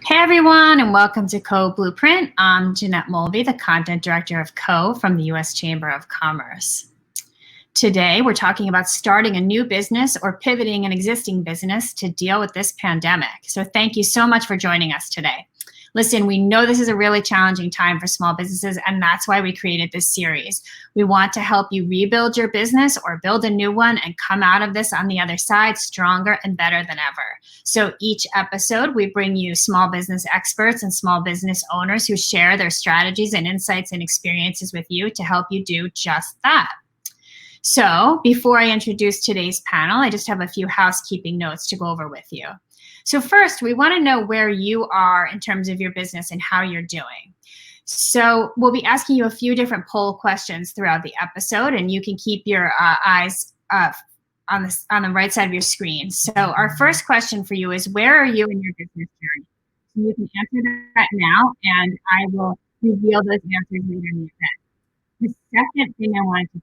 Hey everyone, and welcome to Co Blueprint. I'm Jeanette Mulvey, the content director of Co from the U.S. Chamber of Commerce. Today, we're talking about starting a new business or pivoting an existing business to deal with this pandemic. So thank you so much for joining us today. Listen, we know this is a really challenging time for small businesses, and that's why we created this series. We want to help you rebuild your business or build a new one and come out of this on the other side stronger and better than ever. So each episode, we bring you small business experts and small business owners who share their strategies and insights and experiences with you to help you do just that. So before I introduce today's panel, I just have a few housekeeping notes to go over with you. So first, we want to know where you are in terms of your business and how you're doing. So we'll be asking you a few different poll questions throughout the episode, and you can keep your eyes on the right side of your screen. So our first question for you is, where are you in your business journey? So you can answer that now, and I will reveal those answers later in the event. The second thing I wanted to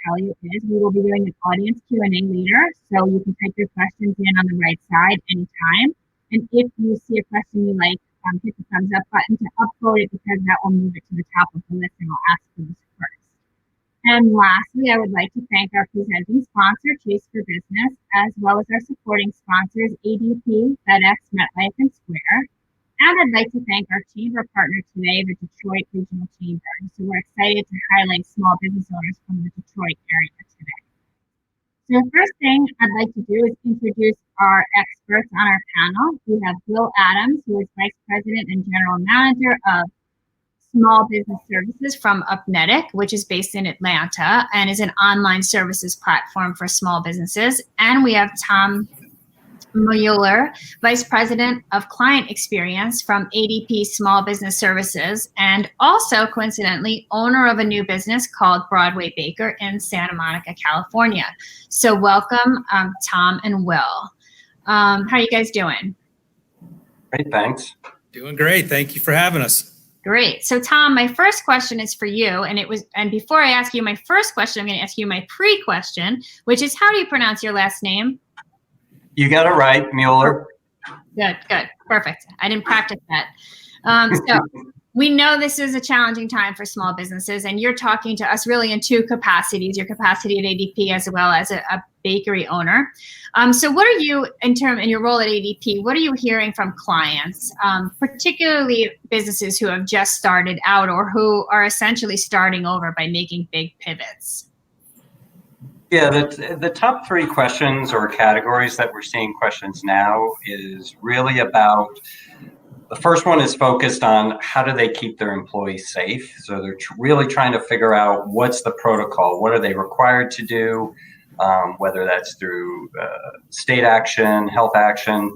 tell you is we will be doing an audience Q&A later, so you can type your questions in on the right side anytime. And if you see a question you like, hit the thumbs up button to upvote it, because that will move it to the top of the list, and I'll ask for this first. And lastly, I would like to thank our presenting sponsor, Chase for Business, as well as our supporting sponsors, ADP, FedEx, MetLife, and Square. And I'd like to thank our chamber partner today, the Detroit Regional Chamber. So we're excited to highlight small business owners from the Detroit area today. So the first thing I'd like to do is introduce our experts on our panel. We have Will Adams, who is Vice President and General Manager of Small Business Services from Upnetic, which is based in Atlanta and is an online services platform for small businesses. And we have Tom Mueller, Vice President of Client Experience from ADP Small Business Services, and also, coincidentally, owner of a new business called Broadway Baker in Santa Monica, California. So welcome, Tom and Will. How are you guys doing? Great, thanks. Doing great. Thank you for having us. Great. So Tom, my first question is for you, and before I ask you my first question, I'm going to ask you my pre-question, which is, how do you pronounce your last name? You got it right, Mueller. Good, perfect. I didn't practice that. So we know this is a challenging time for small businesses, and you're talking to us really in two capacities: your capacity at ADP as well as a bakery owner. So what are you, in your role at ADP, what are you hearing from clients, particularly businesses who have just started out or who are essentially starting over by making big pivots? Yeah, the top three questions or categories that we're seeing questions now is really about, the first one is focused on how do they keep their employees safe. So they're really trying to figure out what's the protocol, what are they required to do, whether that's through state action, health action,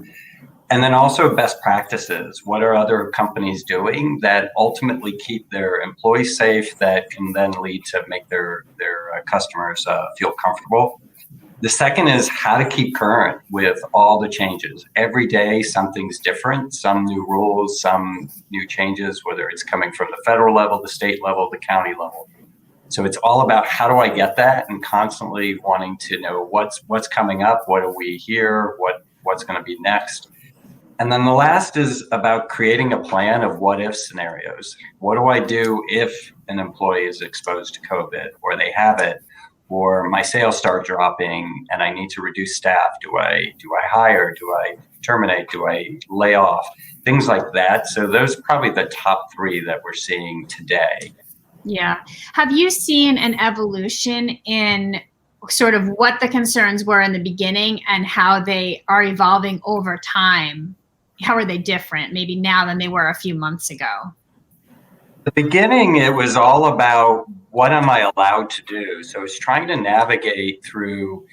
and then also best practices. What are other companies doing that ultimately keep their employees safe, that can then lead to make their customers feel comfortable? The second is how to keep current with all the changes. Every day something's different, some new rules, some new changes, whether it's coming from the federal level, the state level, the county level. So it's all about how do I get that, and constantly wanting to know what's coming up, what do we hear, what's going to be next. And then the last is about creating a plan of what if scenarios. What do I do if an employee is exposed to COVID, or they have it, or my sales start dropping and I need to reduce staff? Do I hire? Do I terminate? Do I lay off? Things like that. So those are probably the top three that we're seeing today. Yeah. Have you seen an evolution in sort of what the concerns were in the beginning and how they are evolving over time? How are they different maybe now than they were a few months ago? The beginning, it was all about what am I allowed to do? So it's trying to navigate through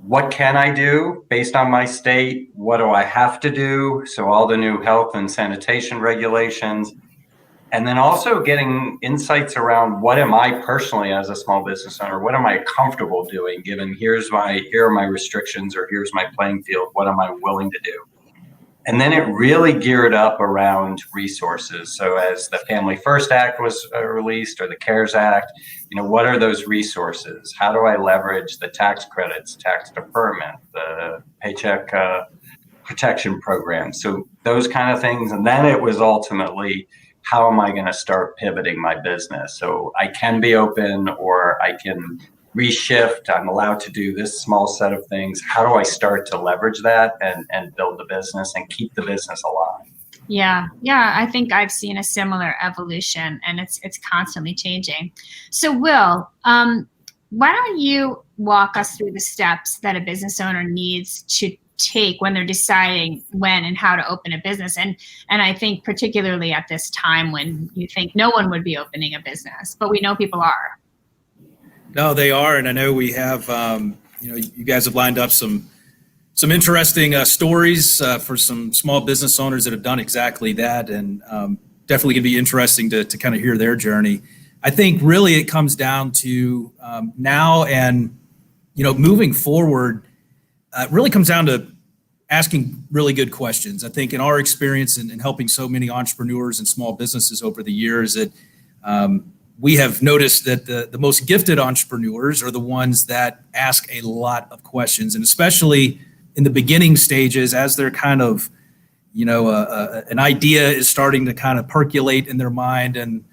what can I do based on my state? What do I have to do? So all the new health and sanitation regulations. And then also getting insights around what am I personally as a small business owner, what am I comfortable doing given here are my restrictions, or here's my playing field, what am I willing to do? And then it really geared up around resources. So as the Family First Act was released, or the CARES Act, what are those resources? How do I leverage the tax credits, tax deferment, the paycheck protection programs. So those kind of things. And then it was ultimately, how am I going to start pivoting my business? So I can be open, or I can reshift. I'm allowed to do this small set of things. How do I start to leverage that and build the business and keep the business alive? Yeah, I think I've seen a similar evolution, and it's constantly changing. So Will, why don't you walk us through the steps that a business owner needs to take when they're deciding when and how to open a business? And I think particularly at this time when you think no one would be opening a business, but we know people are. No, they are. And I know we have, you guys have lined up some interesting stories for some small business owners that have done exactly that, and definitely going to be interesting to kind of hear their journey. I think really it comes down to now and moving forward. It really comes down to asking really good questions. I think in our experience in helping so many entrepreneurs and small businesses over the years, that we have noticed that the most gifted entrepreneurs are the ones that ask a lot of questions, and especially in the beginning stages, as they're kind of, an idea is starting to kind of percolate in their mind, and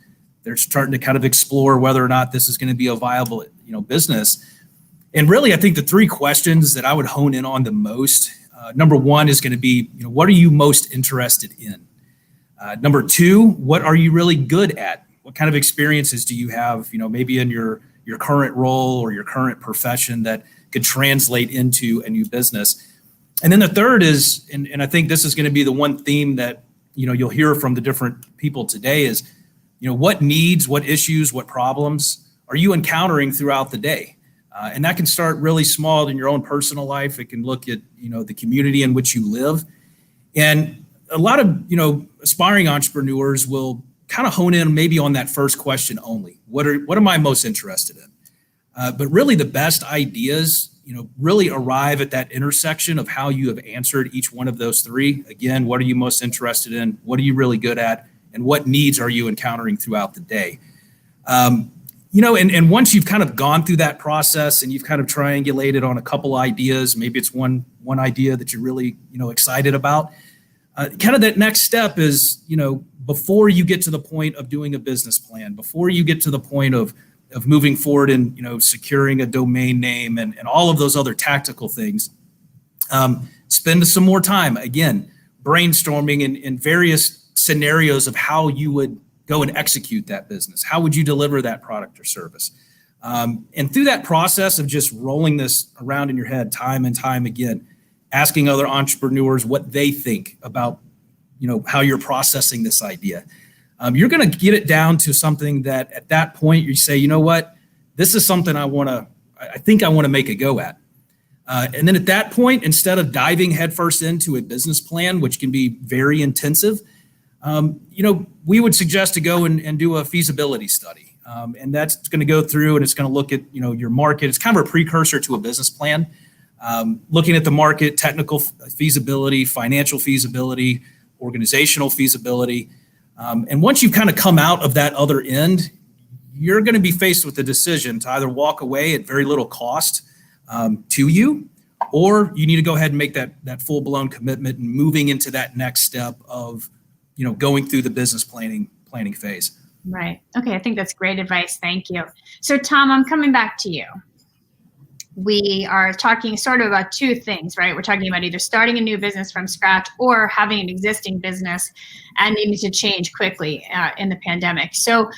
they're starting to kind of explore whether or not this is going to be a viable, business. And really, I think the three questions that I would hone in on the most, number one is going to be, what are you most interested in? Number two, what are you really good at? What kind of experiences do you have, maybe in your current role or your current profession that could translate into a new business? And then the third is, and I think this is going to be the one theme that, you'll hear from the different people today is, what needs, what issues, what problems are you encountering throughout the day? And that can start really small in your own personal life. It can look at, the community in which you live. And a lot of, aspiring entrepreneurs will kind of hone in maybe on that first question only. What am I most interested in? But really the best ideas, really arrive at that intersection of how you have answered each one of those three. Again, what are you most interested in? What are you really good at? And what needs are you encountering throughout the day? And once you've kind of gone through that process and you've kind of triangulated on a couple ideas, maybe it's one idea that you're really, excited about, kind of that next step is, before you get to the point of doing a business plan, before you get to the point of moving forward and, securing a domain name and all of those other tactical things, spend some more time, again, brainstorming in various scenarios of how you would go and execute that business. How would you deliver that product or service? And through that process of just rolling this around in your head time and time again, asking other entrepreneurs what they think about, how you're processing this idea. You're going to get it down to something that at that point you say, you know what, this is something I think I want to make a go at. And then at that point, instead of diving headfirst into a business plan, which can be very intensive, we would suggest to go and do a feasibility study. And that's going to go through and it's going to look at, your market. It's kind of a precursor to a business plan, looking at the market, technical feasibility, financial feasibility, organizational feasibility. And once you've kind of come out of that other end, you're going to be faced with the decision to either walk away at very little cost to you, or you need to go ahead and make that full-blown commitment and moving into that next step of, going through the business planning phase. Right. Okay. I think that's great advice. Thank you. So Tom, I'm coming back to you. We are talking sort of about two things, right? We're talking about either starting a new business from scratch or having an existing business and needing to change quickly in the pandemic. So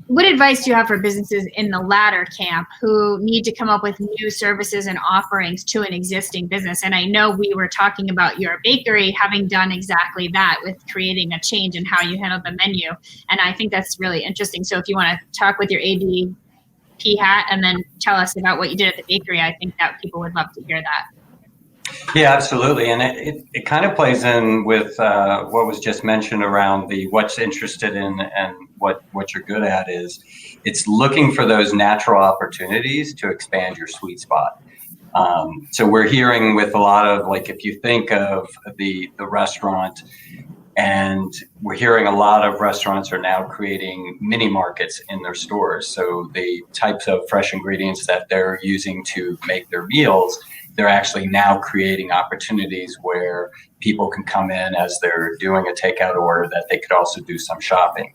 what advice do you have for businesses in the latter camp who need to come up with new services and offerings to an existing business? And I know we were talking about your bakery having done exactly that with creating a change in how you handle the menu. And I think that's really interesting. So if you want to talk with your ADP hat and then tell us about what you did at the bakery, I think that people would love to hear that. Yeah, absolutely. And it kind of plays in with what was just mentioned around the what's interested in and what you're good at is it's looking for those natural opportunities to expand your sweet spot. So we're hearing with a lot of, like, if you think of the restaurant, and we're hearing a lot of restaurants are now creating mini markets in their stores. So the types of fresh ingredients that they're using to make their meals they're actually now creating opportunities where people can come in as they're doing a takeout order that they could also do some shopping.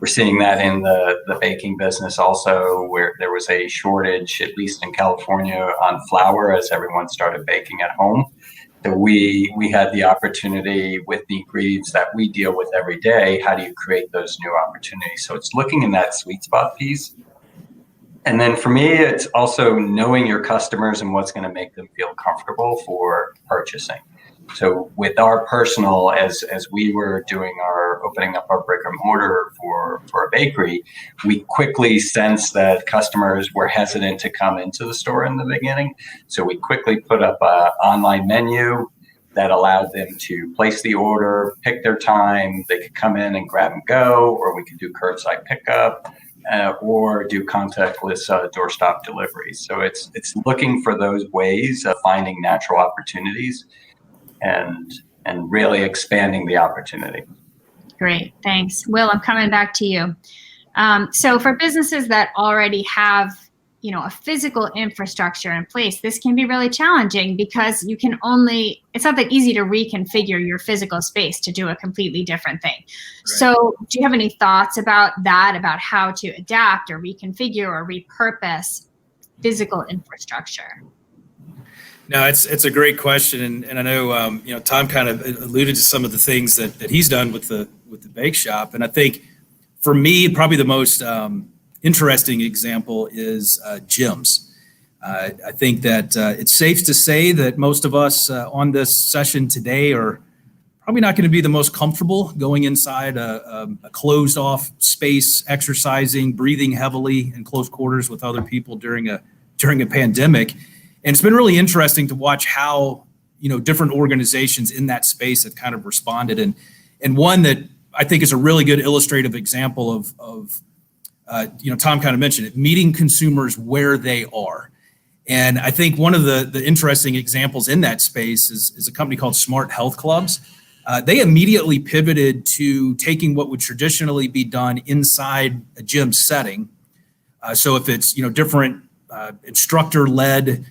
We're seeing that in the baking business also, where there was a shortage, at least in California, on flour as everyone started baking at home. So we had the opportunity with the ingredients that we deal with every day. How do you create those new opportunities? So it's looking in that sweet spot piece. And then for me, it's also knowing your customers and what's going to make them feel comfortable for purchasing. So with our personal, as we were doing our opening up our brick and mortar for a bakery, we quickly sensed that customers were hesitant to come into the store in the beginning. So we quickly put up an online menu that allowed them to place the order, pick their time. They could come in and grab and go, or we could do curbside pickup. Or do contactless doorstop delivery. So it's looking for those ways of finding natural opportunities and really expanding the opportunity. Great, thanks. Will, I'm coming back to you. So for businesses that already have, a physical infrastructure in place, this can be really challenging because it's not that easy to reconfigure your physical space to do a completely different thing. Right. So do you have any thoughts about that, about how to adapt or reconfigure or repurpose physical infrastructure? No, it's a great question. And I know, Tom kind of alluded to some of the things that he's done with the bake shop. And I think for me, probably the most interesting example is gyms. I think that it's safe to say that most of us on this session today are probably not going to be the most comfortable going inside a closed off space, exercising, breathing heavily in close quarters with other people during a pandemic. And it's been really interesting to watch how, different organizations in that space have kind of responded. And one that I think is a really good illustrative example of Tom kind of mentioned it, meeting consumers where they are. And I think one of the interesting examples in that space is a company called Smart Health Clubs. They immediately pivoted to taking what would traditionally be done inside a gym setting. So if it's, different instructor-led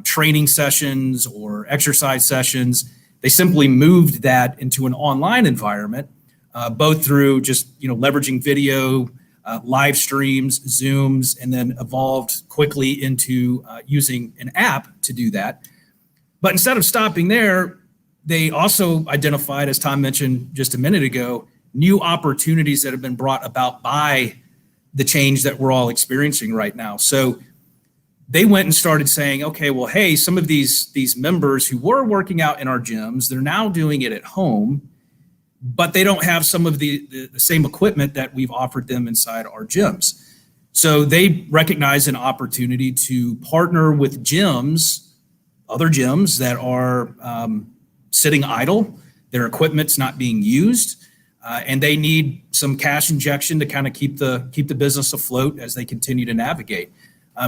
training sessions or exercise sessions, they simply moved that into an online environment, both through just, leveraging video, live streams, Zooms, and then evolved quickly into using an app to do that. But instead of stopping there, they also identified, as Tom mentioned just a minute ago, new opportunities that have been brought about by the change that we're all experiencing right now. So they went and started saying, okay, well, hey, some of these members who were working out in our gyms, they're now doing it at home, but they don't have some of the same equipment that we've offered them inside our gyms. So they recognize an opportunity to partner with gyms, other gyms that are sitting idle, their equipment's not being used, and they need some cash injection to kind of keep the business afloat as they continue to navigate.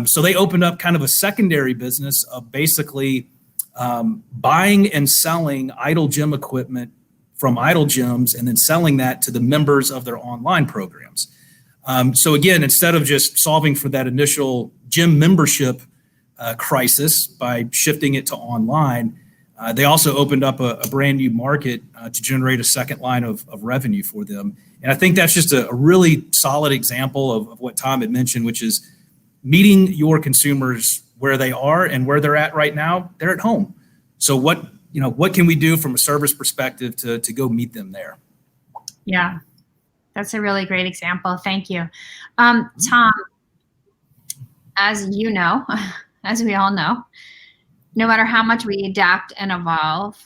So they opened up kind of a secondary business of basically buying and selling idle gym equipment from idle gyms and then selling that to the members of their online programs. So again, instead of just solving for that initial gym membership crisis by shifting it to online, they also opened up a brand new market to generate a second line of revenue for them. And I think that's just a really solid example of what Tom had mentioned, which is meeting your consumers where they are and where they're at right now. They're at home. So what can we do from a service perspective to go meet them there? Yeah, that's a really great example. Thank you. Tom, as you know, as we all know, no matter how much we adapt and evolve,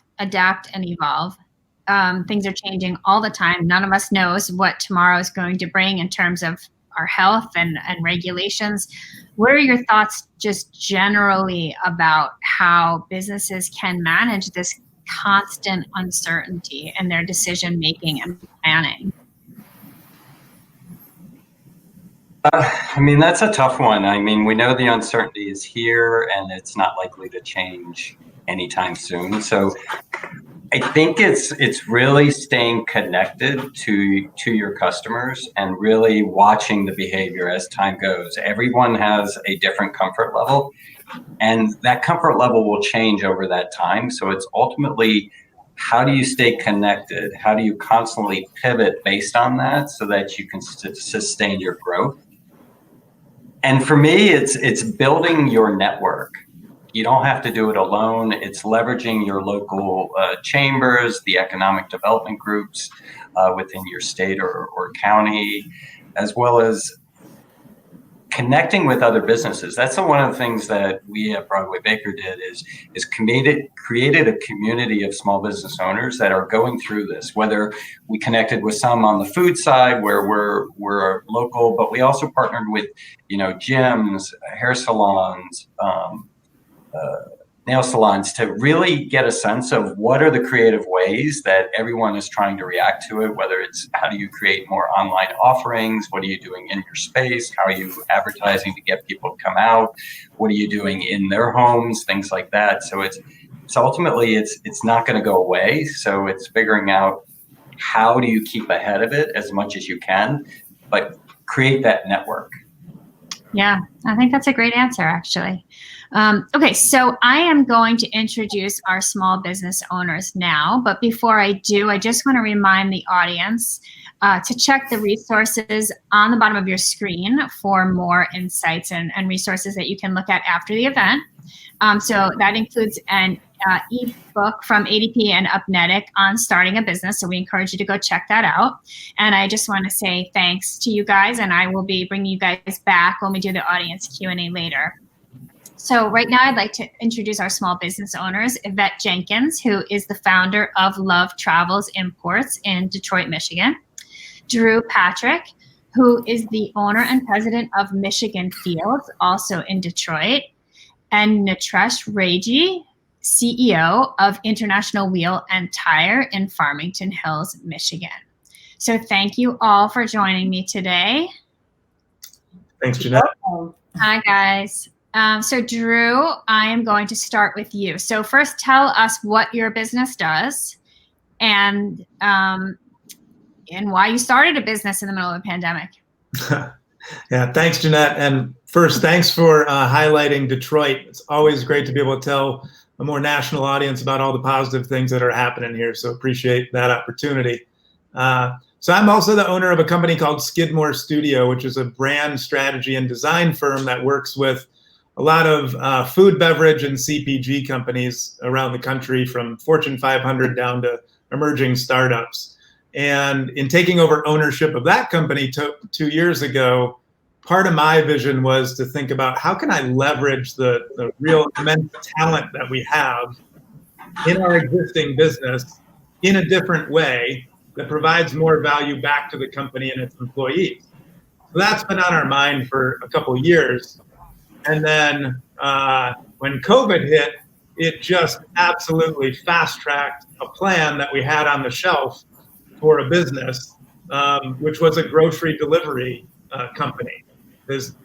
things are changing all the time. None of us knows what tomorrow is going to bring in terms of our health and regulations. What are your thoughts just generally about how businesses can manage this constant uncertainty in their decision making and planning? That's a tough one. We know the uncertainty is here and it's not likely to change anytime soon. So I think it's really staying connected to your customers and really watching the behavior as time goes. Everyone has a different comfort level. And that comfort level will change over that time. So it's ultimately, how do you stay connected? How do you constantly pivot based on that so that you can sustain your growth? And for me, it's building your network. You don't have to do it alone. It's leveraging your local chambers, the economic development groups within your state or county, as well as connecting with other businesses. That's one of the things that we at Broadway Baker did is created a community of small business owners that are going through this. Whether we connected with some on the food side where we're local, but we also partnered with gyms, hair salons, nail salons, to really get a sense of what are the creative ways that everyone is trying to react to it, whether it's how do you create more online offerings, what are you doing in your space, how are you advertising to get people to come out, what are you doing in their homes, things like that. So it's ultimately it's not going to go away. So it's figuring out how do you keep ahead of it as much as you can, but create that network. Yeah, I think that's a great answer, actually. Okay, so I am going to introduce our small business owners now, but before I do, I just want to remind the audience to check the resources on the bottom of your screen for more insights and resources that you can look at after the event. So that includes an ebook from ADP and Upnetic on starting a business. So we encourage you to go check that out. And I just want to say thanks to you guys, and I will be bringing you guys back when we do the audience Q&A later. So right now I'd like to introduce our small business owners, Yvette Jenkins, who is the founder of Love Travels Imports in Detroit, Michigan. Drew Patrick, who is the owner and president of Michigan Fields, also in Detroit. And Nitresh Raji, CEO of International Wheel and Tire in Farmington Hills, Michigan. So thank you all for joining me today. Thanks, Jeanette. Hi, guys. So Drew, I am going to start with you. So first, tell us what your business does and why you started a business in the middle of a pandemic. Yeah, thanks, Jeanette. And first, thanks for highlighting Detroit. It's always great to be able to tell a more national audience about all the positive things that are happening here. So appreciate that opportunity. So I'm also the owner of a company called Skidmore Studio, which is a brand strategy and design firm that works with a lot of food, beverage, and CPG companies around the country, from Fortune 500 down to emerging startups. And in taking over ownership of that company 2 years ago, part of my vision was to think about how can I leverage the real immense talent that we have in our existing business in a different way that provides more value back to the company and its employees. So that's been on our mind for a couple of years. And then when COVID hit, it just absolutely fast-tracked a plan that we had on the shelf for a business, which was a grocery delivery company. Because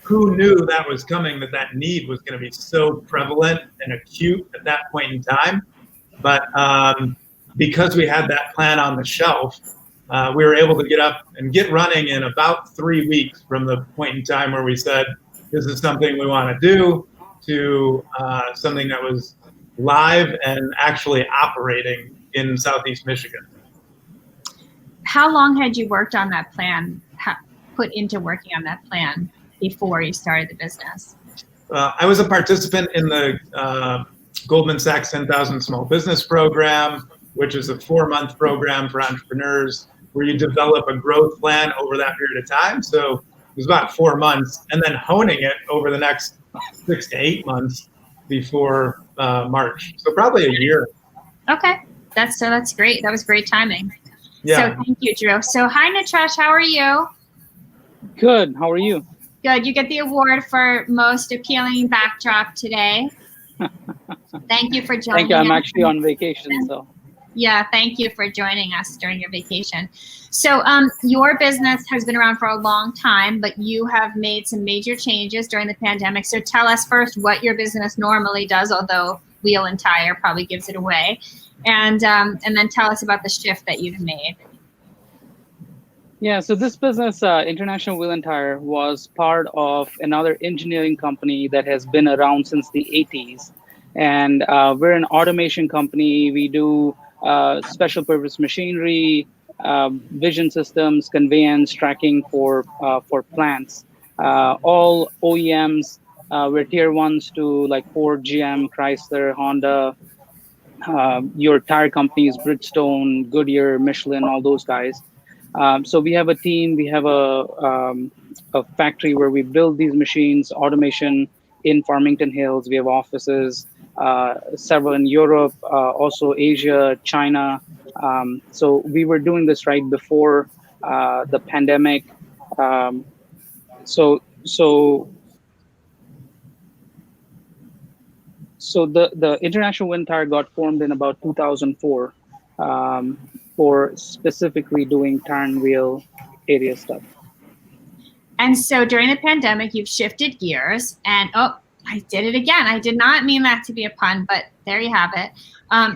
who knew that was coming, that need was going to be so prevalent and acute at that point in time. But because we had that plan on the shelf, we were able to get up and get running in about 3 weeks from the point in time where we said, this is something we want to do, to something that was live and actually operating in Southeast Michigan. How long had you worked on that plan, put into working on that plan before you started the business? I was a participant in the Goldman Sachs 10,000 Small Business Program, which is a 4-month program for entrepreneurs where you develop a growth plan over that period of time. So it was about 4 months, and then honing it over the next 6 to 8 months before March. So probably a year. Okay, that's great. That was great timing. Yeah. So thank you, Drew. So hi, Nitresh, how are you? Good. How are you? Good. You get the award for most appealing backdrop today. Thank you for joining. Thank you. I'm actually on vacation, so. Yeah, thank you for joining us during your vacation. So your business has been around for a long time, but you have made some major changes during the pandemic. So tell us first what your business normally does, although Wheel and Tire probably gives it away. And then tell us about the shift that you've made. Yeah, so this business, International Wheel and Tire, was part of another engineering company that has been around since the 80s. And we're an automation company. We do special purpose machinery, vision systems, conveyance, tracking for plants. All OEMs, we're tier ones to like Ford, GM, Chrysler, Honda, your tire companies, Bridgestone, Goodyear, Michelin, all those guys. So we have a team, we have a factory where we build these machines, automation in Farmington Hills. We have offices, several in Europe, also Asia, China. So we were doing this right before the pandemic. Um, so so so the International Wind Tire got formed in about 2004 um, for specifically doing tire and wheel area stuff. And so during the pandemic, you've shifted gears and, oh, I did it again. I did not mean that to be a pun, but there you have it.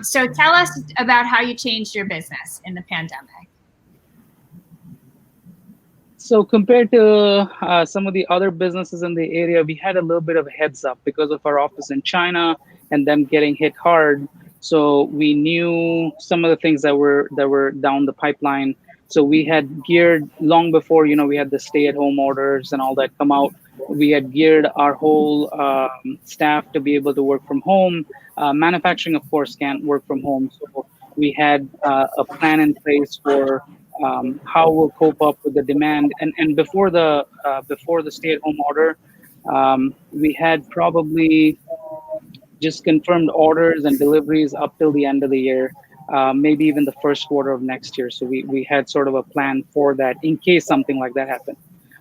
So tell us about how you changed your business in the pandemic. So compared to some of the other businesses in the area, we had a little bit of a heads up because of our office in China and them getting hit hard. So we knew some of the things that were down the pipeline. So we had geared long before, we had the stay-at-home orders and all that come out. We had geared our whole staff to be able to work from home. Manufacturing, of course, can't work from home. So we had a plan in place for how we'll cope up with the demand. And before the stay-at-home order, we had probably just confirmed orders and deliveries up till the end of the year, maybe even the first quarter of next year. So we had sort of a plan for that in case something like that happened.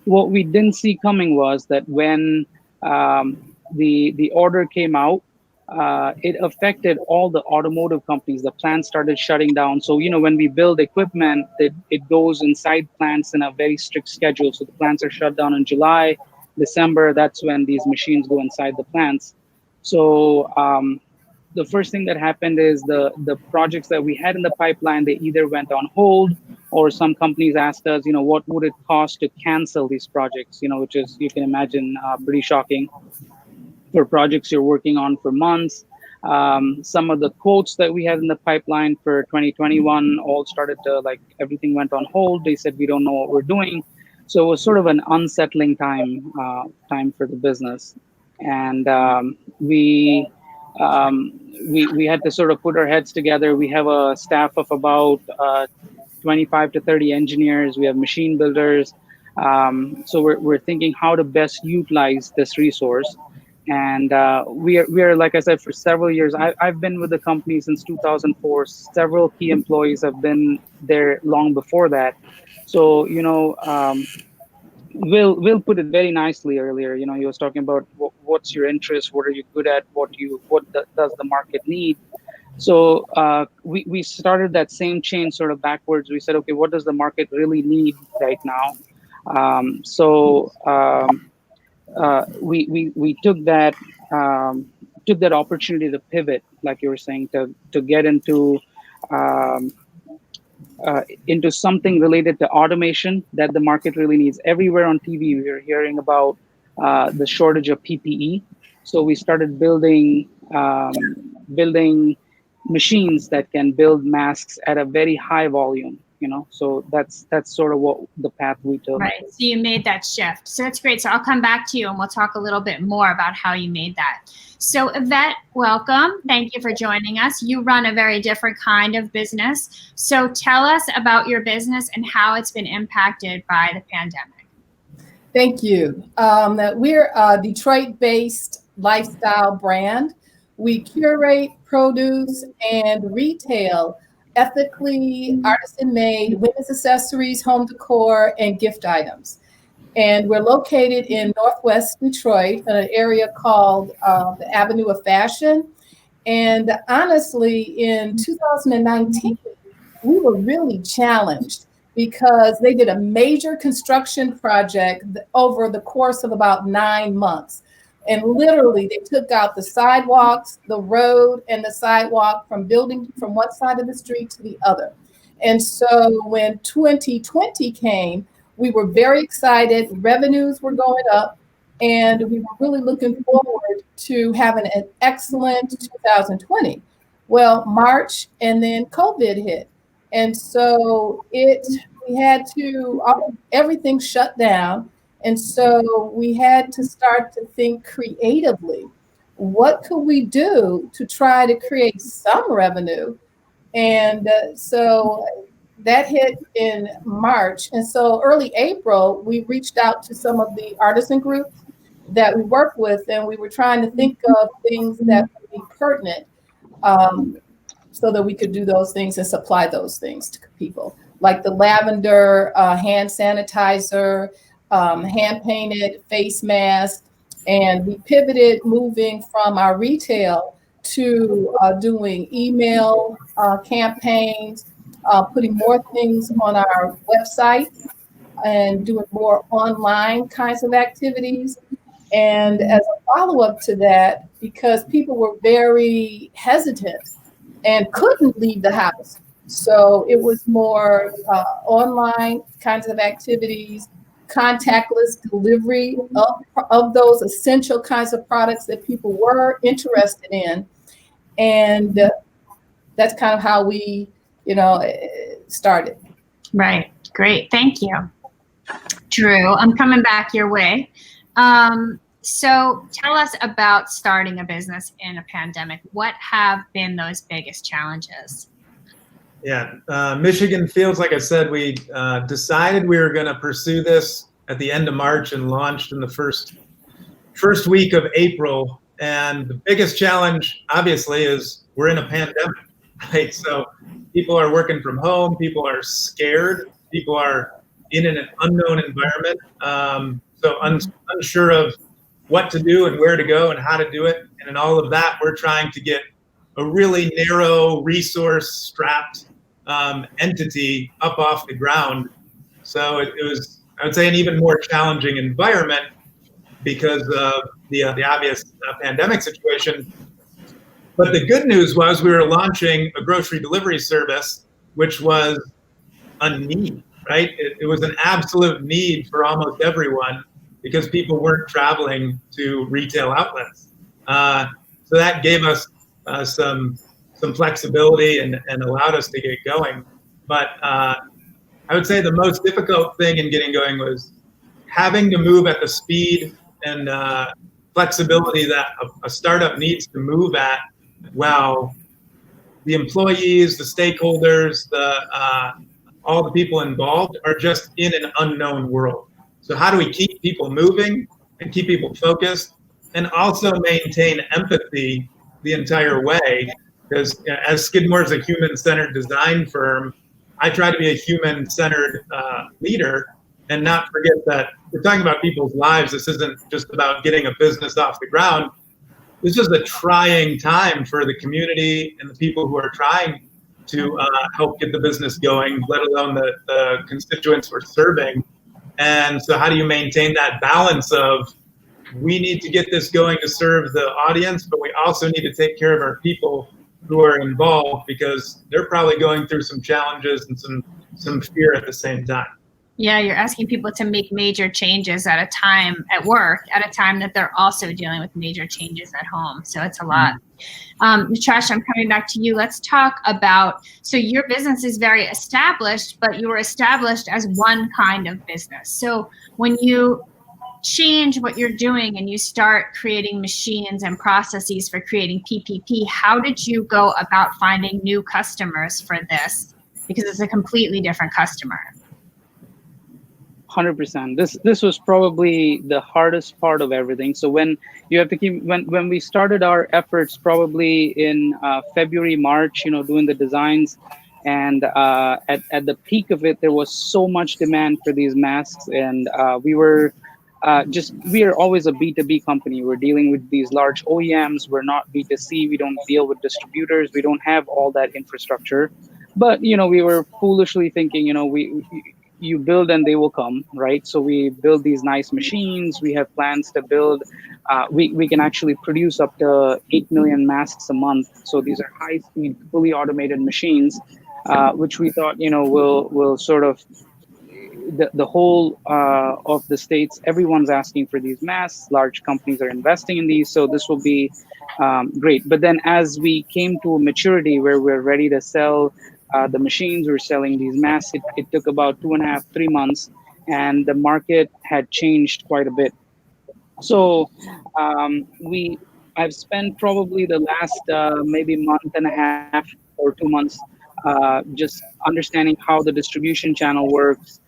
What we didn't see coming was that when the order came out, it affected all the automotive companies. The plants started shutting down. So, when we build equipment, it goes inside plants in a very strict schedule. So the plants are shut down in July, December. That's when these machines go inside the plants. So the first thing that happened is the projects that we had in the pipeline, they either went on hold or some companies asked us, what would it cost to cancel these projects, which is, you can imagine, pretty shocking for projects you're working on for months. Some of the quotes that we had in the pipeline for 2021 all started to, everything went on hold. They said, we don't know what we're doing. So it was sort of an unsettling time for the business. And we had to sort of put our heads together. We have a staff of about 25 to 30 engineers. We have machine builders. So we're thinking how to best utilize this resource. And we are, like I said, for several years. I've been with the company since 2004. Several key employees have been there long before that. So, Will put it very nicely earlier. He was talking about what's your interest, what are you good at, what does the market need. So we started that same chain sort of backwards. We said, okay, what does the market really need right now? We took that opportunity to pivot, like you were saying, to get into something related to automation that the market really needs. Everywhere on TV, we are hearing about the shortage of PPE. So we started building machines that can build masks at a very high volume. So that's sort of what the path we took. Right. So you made that shift. So that's great. So I'll come back to you and we'll talk a little bit more about how you made that. So Yvette, welcome. Thank you for joining us. You run a very different kind of business. So tell us about your business and how it's been impacted by the pandemic. Thank you. We're a Detroit-based lifestyle brand. We curate, produce, and retail ethically artisan-made women's accessories, home decor, and gift items. And we're located in Northwest Detroit, in an area called the Avenue of Fashion. And honestly, in 2019, we were really challenged because they did a major construction project over the course of about 9 months. And literally, they took out the sidewalks, the road, and the sidewalk from one side of the street to the other. And so when 2020 came, we were very excited. Revenues were going up, and we were really looking forward to having an excellent 2020. Well, March, and then COVID hit. And so we had to, everything shut down. And so we had to start to think creatively. What could we do to try to create some revenue? And so that hit in March. And so early April, we reached out to some of the artisan groups that we work with, and we were trying to think of things that would be pertinent so that we could do those things and supply those things to people, like the lavender hand sanitizer, hand painted face mask. And we pivoted, moving from our retail to doing email campaigns, putting more things on our website, and doing more online kinds of activities. And as a follow-up to that, because people were very hesitant and couldn't leave the house, so it was more online kinds of activities, contactless delivery of those essential kinds of products that people were interested in. And that's kind of how we, started. Right. Great. Thank you. Drew, I'm coming back your way. So tell us about starting a business in a pandemic. What have been those biggest challenges? Yeah, Michigan Fields, like I said, we decided we were going to pursue this at the end of March and launched in the first week of April. And the biggest challenge, obviously, is we're in a pandemic, right? So people are working from home, people are scared, people are in an unknown environment, unsure of what to do and where to go and how to do it. And in all of that, we're trying to get a really narrow, resource-strapped entity up off the ground. So it was, I would say, an even more challenging environment because of the obvious pandemic situation. But the good news was we were launching a grocery delivery service, which was a need, right? It was an absolute need for almost everyone because people weren't traveling to retail outlets. So that gave us some flexibility and allowed us to get going. But I would say the most difficult thing in getting going was having to move at the speed and flexibility that a startup needs to move at, while the employees, the stakeholders, all the people involved are just in an unknown world. So how do we keep people moving and keep people focused and also maintain empathy the entire way? Because as Skidmore is a human-centered design firm, I try to be a human-centered leader and not forget that we're talking about people's lives. This isn't just about getting a business off the ground. This is a trying time for the community and the people who are trying to help get the business going, let alone the constituents we're serving. And so how do you maintain that balance of, we need to get this going to serve the audience, but we also need to take care of our people who are involved because they're probably going through some challenges and some fear at the same time. Yeah, you're asking people to make major changes at a time at work, at a time that they're also dealing with major changes at home. So it's a lot. Natasha, I'm coming back to you. Let's talk about, so your business is very established, but you were established as one kind of business. So when you change what you're doing and you start creating machines and processes for creating PPP, how did you go about finding new customers for this? Because it's a completely different customer. 100%. This was probably the hardest part of everything. So when you have to keep, when we started our efforts, probably in February, March, doing the designs, and at the peak of it, there was so much demand for these masks, and we are always a B2B company. We're dealing with these large OEMs. We're not B2C. We don't deal with distributors. We don't have all that infrastructure. But we were foolishly thinking, you build and they will come, right? So we build these nice machines. We have plans to build, we can actually produce up to 8 million masks a month. So these are high-speed, fully automated machines. which we thought, will sort of the whole of the states, everyone's asking for these masks. Large companies are investing in these, so this will be great. But then as we came to a maturity where we're ready to sell the machines, we're selling these masks, it took about 2.5, 3 months, and the market had changed quite a bit. So I've spent probably the last maybe month and a half or 2 months just understanding how the distribution channel works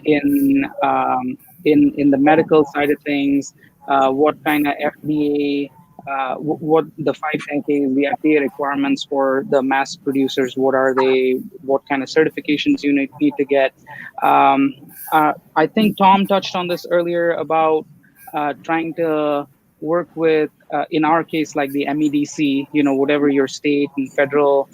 in the medical side of things, what kind of FDA, what the 510K, the FDA requirements for the mask producers, what are they, what kind of certifications you need to get. I think Tom touched on this earlier about trying to work with, in our case, like the MEDC, whatever your state and federal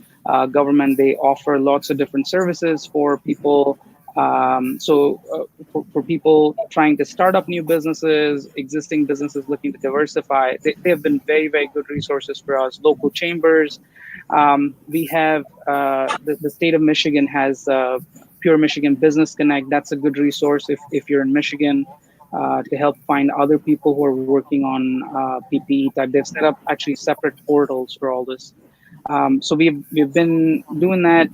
government, they offer lots of different services for people. For people trying to start up new businesses, existing businesses looking to diversify, they have been very, very good resources for us. Local chambers. We have the state of Michigan has Pure Michigan Business Connect. That's a good resource if you're in Michigan to help find other people who are working on PPE type. They've set up actually separate portals for all this. So we've been doing that.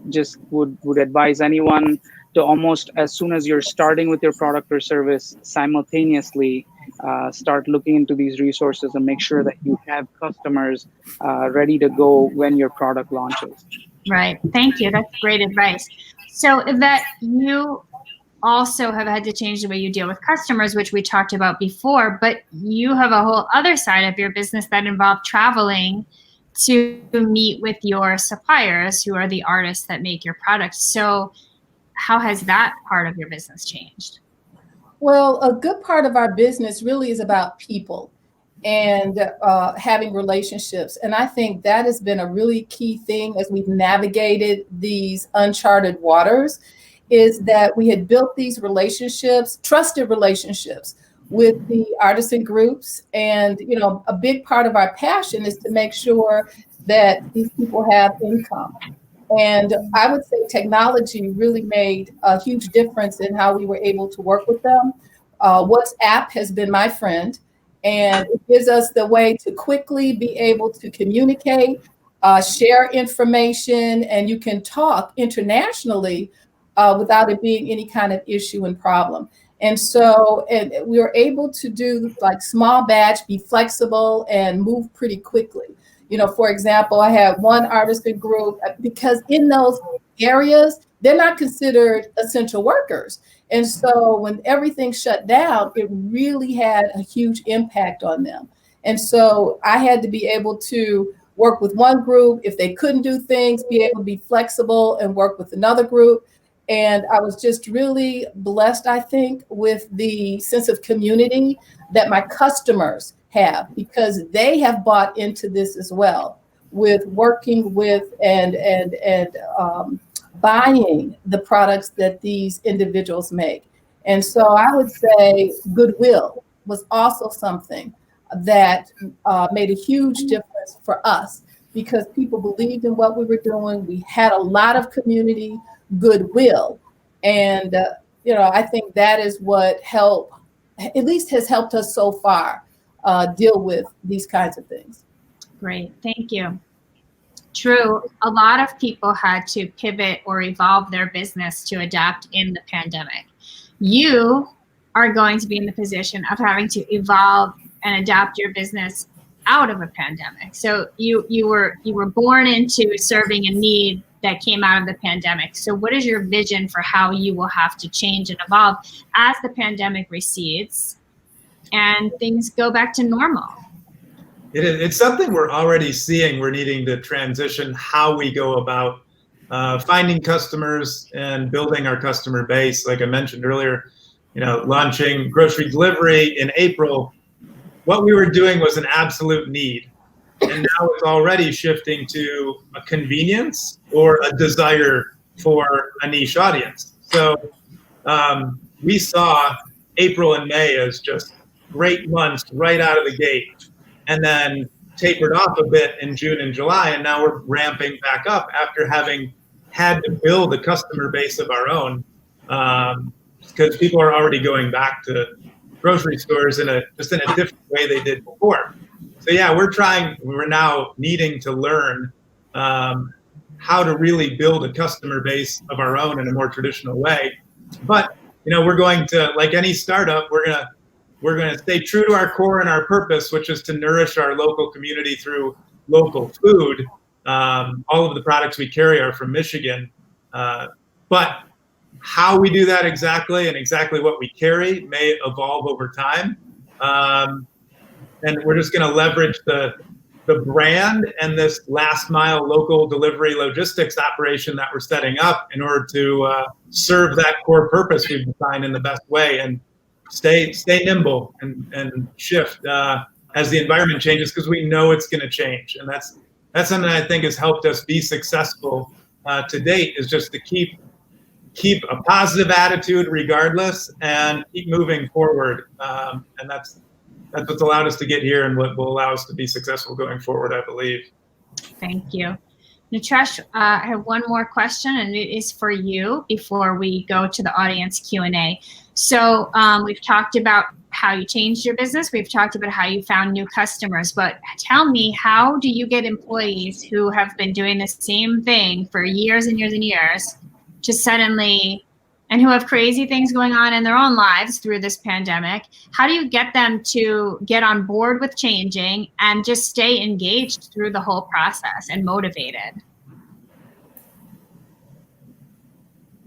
Just would advise anyone to almost as soon as you're starting with your product or service, simultaneously start looking into these resources and make sure that you have customers ready to go when your product launches. Right. Thank you. That's great advice. So Yvette, you also have had to change the way you deal with customers, which we talked about before, but you have a whole other side of your business that involved traveling to meet with your suppliers, who are the artists that make your products. So how has that part of your business changed? Well, a good part of our business really is about people and having relationships. And I think that has been a really key thing as we've navigated these uncharted waters, is that we had built these relationships, trusted relationships with the artisan groups. And, a big part of our passion is to make sure that these people have income. And I would say technology really made a huge difference in how we were able to work with them. WhatsApp has been my friend, and it gives us the way to quickly be able to communicate, share information, and you can talk internationally without it being any kind of issue and problem. And so we were able to do like small batch, be flexible, and move pretty quickly. For example, I had one artisan group, because in those areas, they're not considered essential workers. And so when everything shut down, it really had a huge impact on them. And so I had to be able to work with one group. If they couldn't do things, be able to be flexible and work with another group. And I was just really blessed, I think, with the sense of community that my customers have, because they have bought into this as well, with working with and buying the products that these individuals make. And so I would say goodwill was also something that made a huge difference for us, because people believed in what we were doing. We had a lot of community goodwill. And, I think that is what at least has helped us so far deal with these kinds of things. Great. Thank you. True. A lot of people had to pivot or evolve their business to adapt in the pandemic. You are going to be in the position of having to evolve and adapt your business out of a pandemic. So you were born into serving a need that came out of the pandemic. So what is your vision for how you will have to change and evolve as the pandemic recedes and things go back to normal? It's something we're already seeing. We're needing to transition how we go about finding customers and building our customer base. Like I mentioned earlier, launching grocery delivery in April, what we were doing was an absolute need. And now it's already shifting to a convenience or a desire for a niche audience. So we saw April and May as just great months right out of the gate. And then tapered off a bit in June and July, and now we're ramping back up after having had to build a customer base of our own, because people are already going back to grocery stores in a different way they did before. So yeah, we're now needing to learn how to really build a customer base of our own in a more traditional way. But we're going to, like any startup, we're gonna stay true to our core and our purpose, which is to nourish our local community through local food. All of the products we carry are from Michigan, but how we do that exactly and exactly what we carry may evolve over time. And we're just going to leverage the brand and this last mile local delivery logistics operation that we're setting up in order to serve that core purpose we've defined in the best way, and stay nimble and shift as the environment changes, because we know it's going to change. And that's something I think has helped us be successful to date, is just to keep a positive attitude regardless and keep moving forward. And that's what's allowed us to get here and what will allow us to be successful going forward, I believe. Thank you. Nitresh, I have one more question, and it is for you before we go to the audience Q&A. So we've talked about how you changed your business. We've talked about how you found new customers. But tell me, how do you get employees who have been doing the same thing for years and years and years to suddenly, and who have crazy things going on in their own lives through this pandemic, how do you get them to get on board with changing and just stay engaged through the whole process and motivated?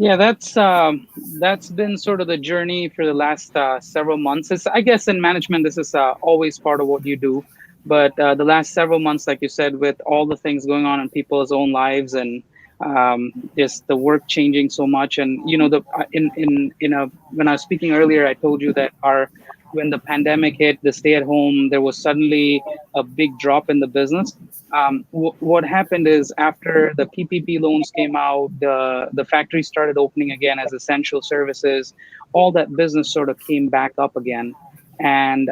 Yeah, that's been sort of the journey for the last several months. I guess in management, this is always part of what you do. But the last several months, like you said, with all the things going on in people's own lives and just the work changing so much, and when I was speaking earlier, I told you that when the pandemic hit, the stay at home, there was suddenly a big drop in the business. What happened is, after the PPP loans came out, the factory started opening again as essential services. All that business sort of came back up again, and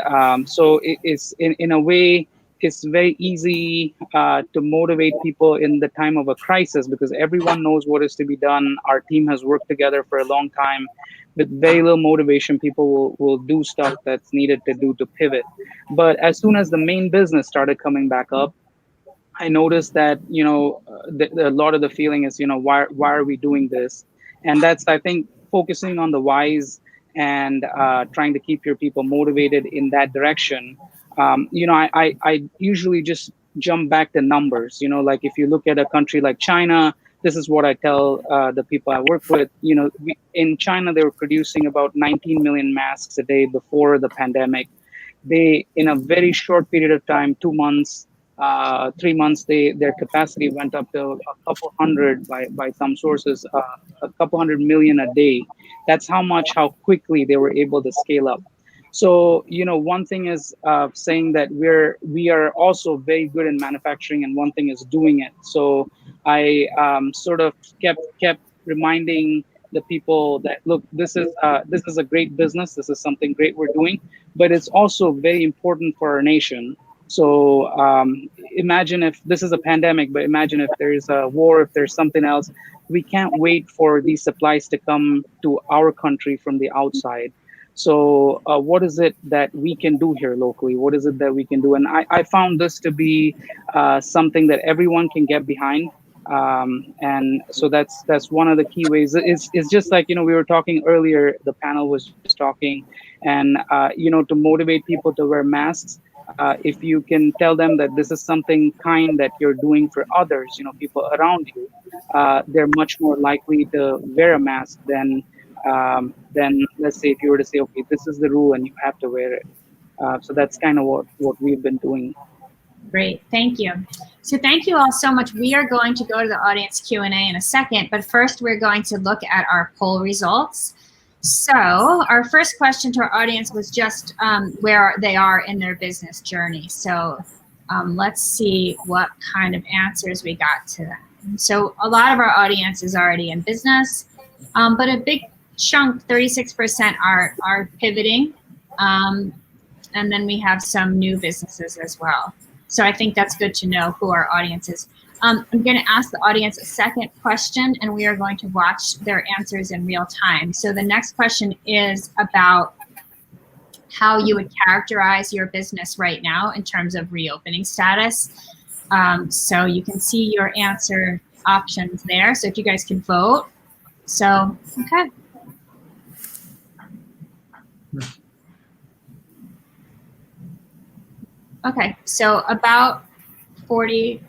so it's in a way, it's very easy to motivate people in the time of a crisis, because everyone knows what is to be done. Our team has worked together for a long time. With very little motivation, people will do stuff that's needed to do to pivot. But as soon as the main business started coming back up, I noticed that, a lot of the feeling is, why are we doing this? And that's, I think, focusing on the whys and trying to keep your people motivated in that direction. I usually just jump back to numbers. Like if you look at a country like China, this is what I tell the people I work with. In China, they were producing about 19 million masks a day before the pandemic. They, in a very short period of time, 2 months, 3 months, their capacity went up to a couple hundred by some sources, a couple 100 million a day. That's how quickly they were able to scale up. So, one thing is saying that we are also very good in manufacturing, and one thing is doing it. So I sort of kept reminding the people that, look, this is a great business. This is something great we're doing, but it's also very important for our nation. So imagine if this is a pandemic, but imagine if there's a war, if there's something else. We can't wait for these supplies to come to our country from the outside. So what is it that we can do here locally? What is it that we can do? And I found this to be something that everyone can get behind. And so that's one of the key ways. It's just like, we were talking earlier, the panel was just talking, and, to motivate people to wear masks. If you can tell them that this is something kind that you're doing for others, people around you, they're much more likely to wear a mask than let's say if you were to say, okay, this is the rule and you have to wear it. So that's kind of what we've been doing. Great, thank you. So thank you all so much. We are going to go to the audience Q&A in a second, but first we're going to look at our poll results. So our first question to our audience was just where they are in their business journey. So let's see what kind of answers we got to them. So a lot of our audience is already in business, but a big chunk, 36%, are pivoting, and then we have some new businesses as well. So I think that's good to know who our audience is. I'm going to ask the audience a second question, and we are going to watch their answers in real time. So the next question is about how you would characterize your business right now in terms of reopening status. So you can see your answer options there. So if you guys can vote. So, okay. Okay, so about 40%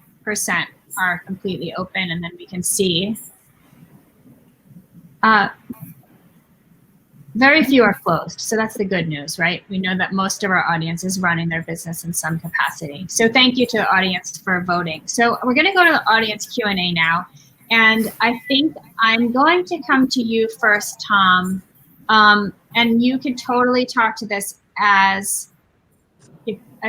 are completely open, and then we can see very few are closed. So that's the good news, right? We know that most of our audience is running their business in some capacity. So thank you to the audience for voting. So we're going to go to the audience Q&A now. And I think I'm going to come to you first, Tom. And you can totally talk to this as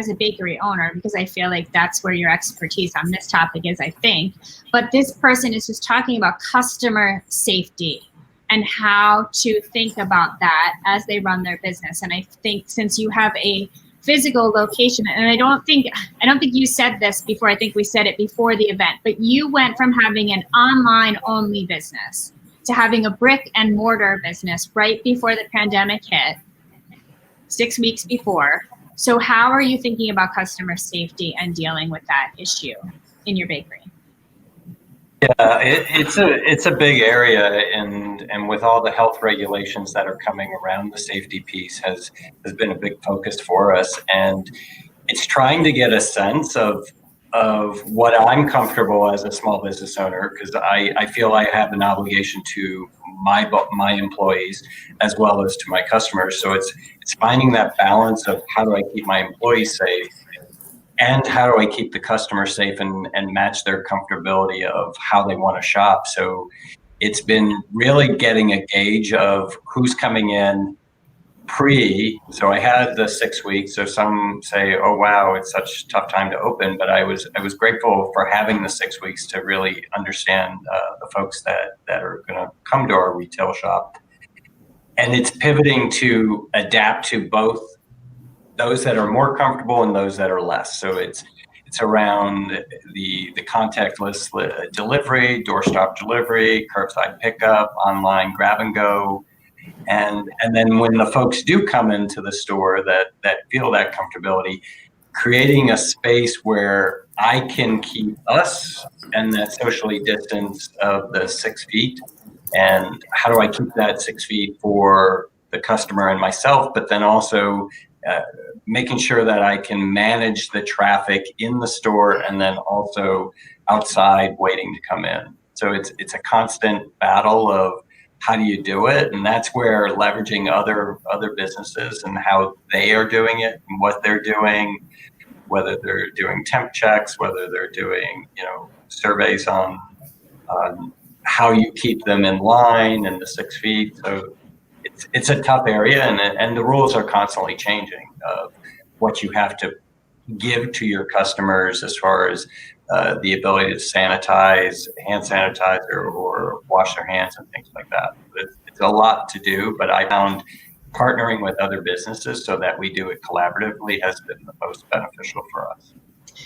a bakery owner, because I feel like that's where your expertise on this topic is, I think. But this person is just talking about customer safety and how to think about that as they run their business. And I think since you have a physical location, and I don't think you said this before, I think we said it before the event, but you went from having an online only business to having a brick and mortar business right before the pandemic hit, 6 weeks before. So how are you thinking about customer safety and dealing with that issue in your bakery? Yeah, it's a big area, and with all the health regulations that are coming around, the safety piece has been a big focus for us, and it's trying to get a sense of what I'm comfortable as a small business owner, because I feel I have an obligation to my employees as well as to my customers. So it's finding that balance of how do I keep my employees safe, and how do I keep the customer safe and match their comfortability of how they want to shop. So it's been really getting a gauge of who's coming in so I had the 6 weeks. So some say, oh, wow, it's such a tough time to open. But I was grateful for having the 6 weeks to really understand the folks that are going to come to our retail shop. And it's pivoting to adapt to both those that are more comfortable and those that are less. So it's around the contactless delivery, doorstop delivery, curbside pickup, online grab and go. And then when the folks do come into the store that feel that comfortability, creating a space where I can keep us and that socially distance of the 6 feet. And how do I keep that 6 feet for the customer and myself, but then also making sure that I can manage the traffic in the store and then also outside waiting to come in. So it's a constant battle of how do you do it? And that's where leveraging other businesses and how they are doing it and what they're doing, whether they're doing temp checks, whether they're doing, surveys on how you keep them in line and the 6 feet. So it's a tough area, and the rules are constantly changing of what you have to give to your customers as far as the ability to sanitize, hand sanitizer, or wash their hands and things like that. It's a lot to do, but I found partnering with other businesses so that we do it collaboratively has been the most beneficial for us.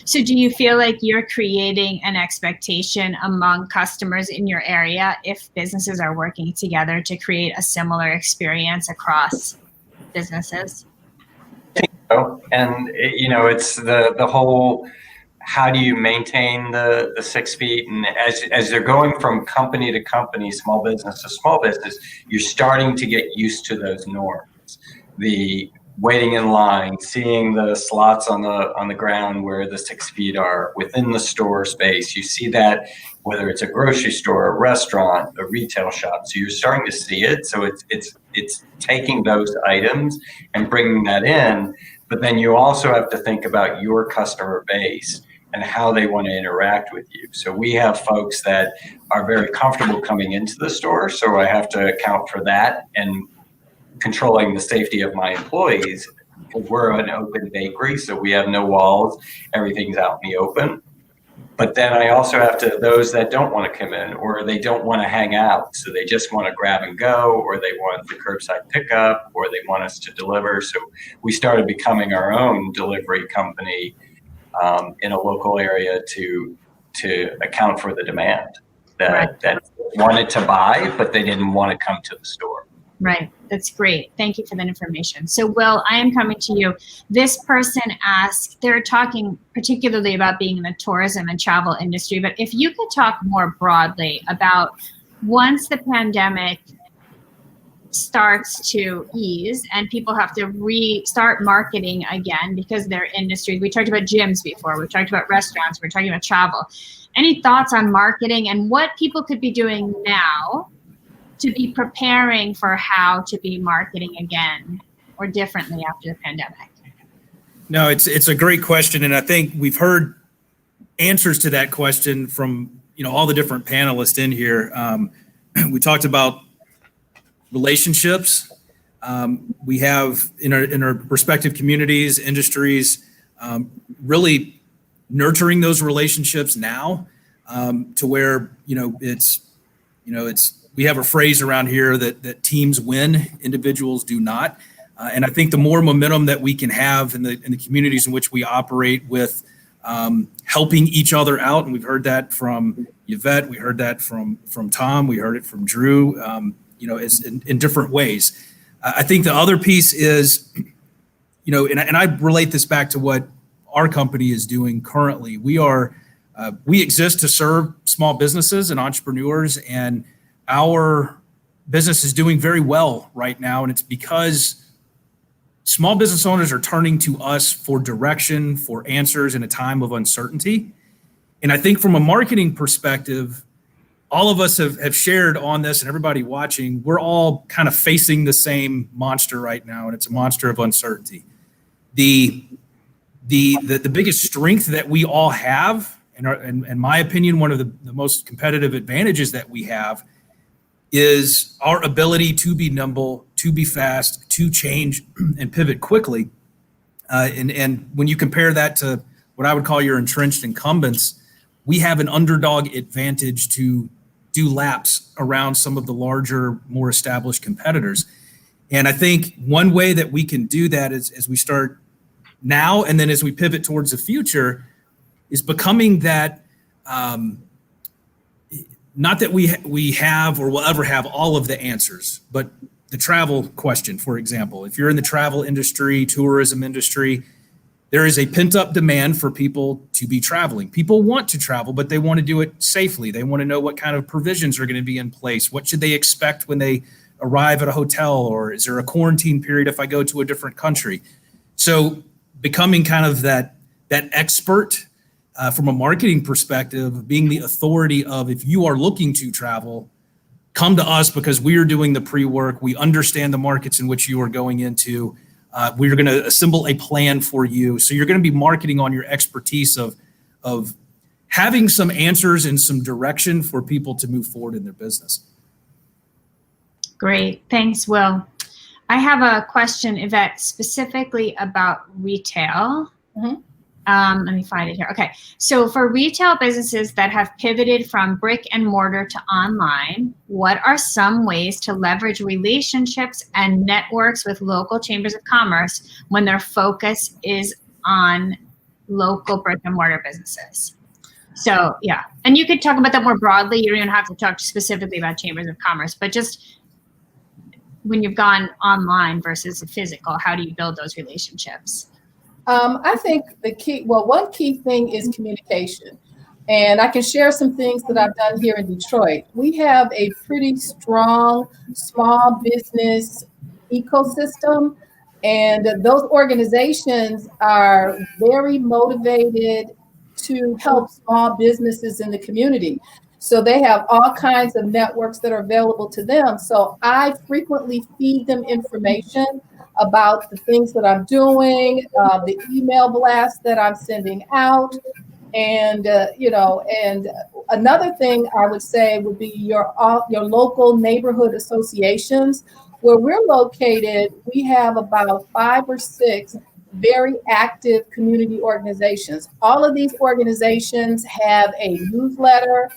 So do you feel like you're creating an expectation among customers in your area if businesses are working together to create a similar experience across businesses? I think so. And it's the whole, how do you maintain the 6 feet? And as they're going from company to company, small business to small business, you're starting to get used to those norms. The waiting in line, seeing the slots on the ground where the 6 feet are within the store space. You see that whether it's a grocery store, a restaurant, a retail shop. So you're starting to see it. So it's taking those items and bringing that in. But then you also have to think about your customer base and how they want to interact with you. So we have folks that are very comfortable coming into the store. So I have to account for that and controlling the safety of my employees. We're an open bakery, so we have no walls. Everything's out in the open. But then I also have those that don't want to come in, or they don't want to hang out. So they just want to grab and go, or they want the curbside pickup, or they want us to deliver. So we started becoming our own delivery company in a local area to account for the demand that wanted to buy, but they didn't want to come to the store. Right. That's great. Thank you for that information. So, Will, I am coming to you. This person asked, they're talking particularly about being in the tourism and travel industry, but if you could talk more broadly about once the pandemic starts to ease and people have to restart marketing again because their industry, we talked about gyms before, we talked about restaurants, we're talking about travel. Any thoughts on marketing and what people could be doing now to be preparing for how to be marketing again or differently after the pandemic? No, it's a great question, and I think we've heard answers to that question from all the different panelists in here. We talked about relationships. We have in our respective communities, industries, really nurturing those relationships now to where we have a phrase around here that teams win, individuals do not. And I think the more momentum that we can have in the communities in which we operate with helping each other out, and we've heard that from Yvette, we heard that from Tom, we heard it from Drew, is in different ways. I think the other piece is, and I relate this back to what our company is doing currently. We exist to serve small businesses and entrepreneurs, and our business is doing very well right now. And it's because small business owners are turning to us for direction, for answers in a time of uncertainty. And I think from a marketing perspective, all of us have shared on this, and everybody watching, we're all kind of facing the same monster right now, and it's a monster of uncertainty. The biggest strength that we all have, and in my opinion, one of the most competitive advantages that we have is our ability to be nimble, to be fast, to change and pivot quickly. And when you compare that to what I would call your entrenched incumbents, we have an underdog advantage to do laps around some of the larger, more established competitors. And I think one way that we can do that is as we start now and then as we pivot towards the future is becoming that, not that we have or will ever have all of the answers, but the travel question, for example, if you're in the travel industry, tourism industry, there is a pent-up demand for people to be traveling. People want to travel, but they want to do it safely. They want to know what kind of provisions are going to be in place. What should they expect when they arrive at a hotel? Or is there a quarantine period if I go to a different country? So becoming kind of that expert from a marketing perspective, being the authority of if you are looking to travel, come to us because we are doing the pre-work. We understand the markets in which you are going into. We're going to assemble a plan for you. So you're going to be marketing on your expertise of having some answers and some direction for people to move forward in their business. Great. Thanks, Will. I have a question, Yvette, specifically about retail. Mm-hmm. Let me find it here. Okay. So for retail businesses that have pivoted from brick and mortar to online, what are some ways to leverage relationships and networks with local chambers of commerce when their focus is on local brick and mortar businesses? So, yeah. And you could talk about that more broadly. You don't even have to talk specifically about chambers of commerce, but just when you've gone online versus physical, how do you build those relationships? I think one key thing is communication. And I can share some things that I've done here in Detroit. We have a pretty strong small business ecosystem, and those organizations are very motivated to help small businesses in the community. So they have all kinds of networks that are available to them. So I frequently feed them information about the things that I'm doing, the email blasts that I'm sending out. And, and another thing I would say would be your local neighborhood associations. Where we're located, we have about 5 or 6 very active community organizations. All of these organizations have a newsletter,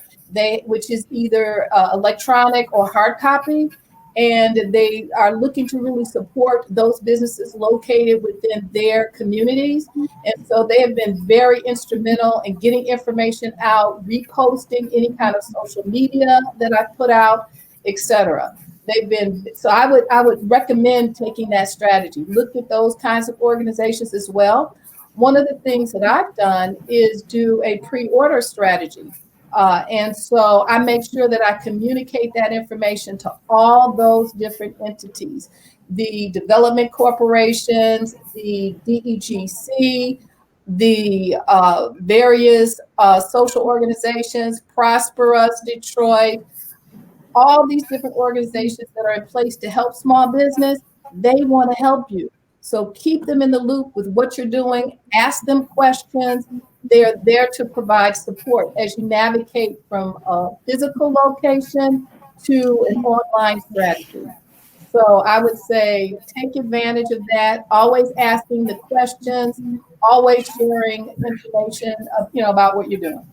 which is either electronic or hard copy. and they are looking to really support those businesses located within their communities. And so they have been very instrumental in getting information out, reposting any kind of social media that I put out, etc. They've been, so I would recommend taking that strategy. Look at those kinds of organizations as well. One of the things that I've done is do a pre-order strategy. And so I make sure that I communicate that information to all those different entities, the development corporations, the DEGC, the various social organizations, Prosper Us, Detroit, all these different organizations that are in place to help small business. They want to help you. So keep them in the loop with what you're doing, ask them questions. They're there to provide support as you navigate from a physical location to an online strategy. So I would say take advantage of that, always asking the questions, always sharing information about what you're doing.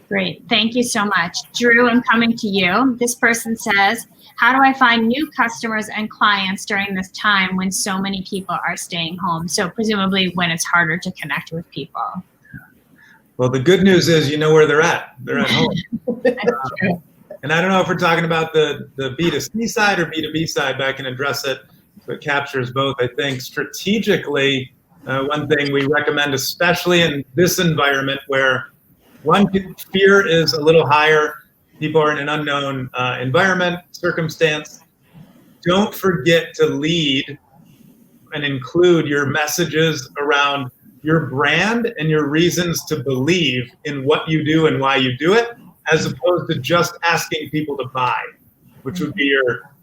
Great. Thank you so much. Drew, I'm coming to you. This person says, how do I find new customers and clients during this time when so many people are staying home? So presumably when it's harder to connect with people. Well, the good news is you know where they're at. They're at home. And I don't know if we're talking about the B2C side or B2B side, but I can address it so it captures both. I think strategically, one thing we recommend, especially in this environment where fear is a little higher, people are in an unknown environment, circumstance, don't forget to lead and include your messages around your brand and your reasons to believe in what you do and why you do it, as opposed to just asking people to buy, which would be